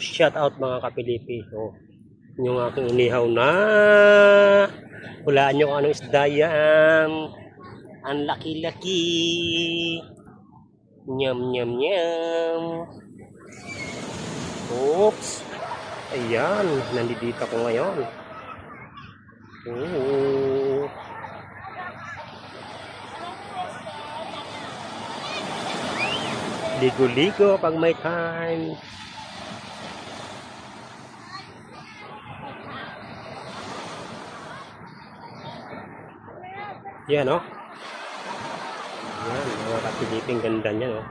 Shout out mga kapilipi. So, yung aking inihaw na hulaan nyo kung anong isda yan. Ang laki-laki. Nyam nyam nyam. Oops. Ayan, nandito ko ngayon. Oo. Ligo-ligo pag may time. Yan, oh. Yan, mga kapiliping ganda niya, oh.